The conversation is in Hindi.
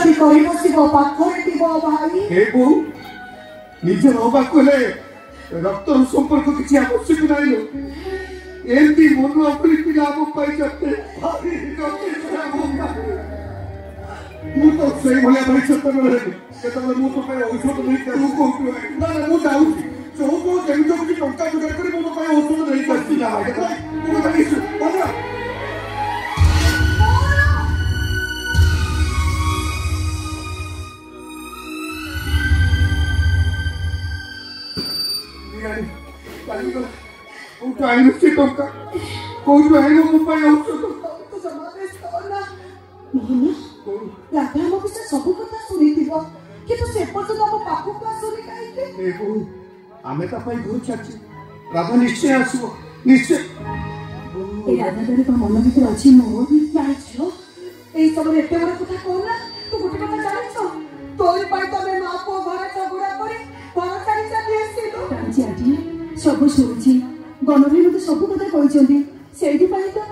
जदि करि बसिबो पाखरे थिबो भाई हे बो निजे होबा कोले रक्त संपर्क किछि आवश्यक नाही लो एमती मन अपनी पिला हम पाई जाते मु तो सही भले भाई सत्य रे केतबे मु तो पे औषध नहीं करू को ना ना मु जाऊ जो को जेमि जो कि टंका जुगाड़ करी मु तो पे औषध नहीं करती ना भाई मु तो नहीं बोला टाइम से टंका कोई नहीं मु पे औषध तो समावेश करना मोहन राधा हम किछ सब कथा सुनिथिबो किंतु से पर्यंत हम पाखु का सुनि काइके देखो आमे ता पई घर छाची राधा निश्चय आसो निश्चय ए राधा दरे तो मन भीतर अछि मोहन जाइछो ए सब एते बड़ कथा कहना तू गोटे कथा जानिछो तोरी पाई तमे मां को घर झगड़ा करे घर सारी साथी आसीलो राजी आजी सब सुनिछि गणरी मते सब कथा कहिसंती सेही पाई तो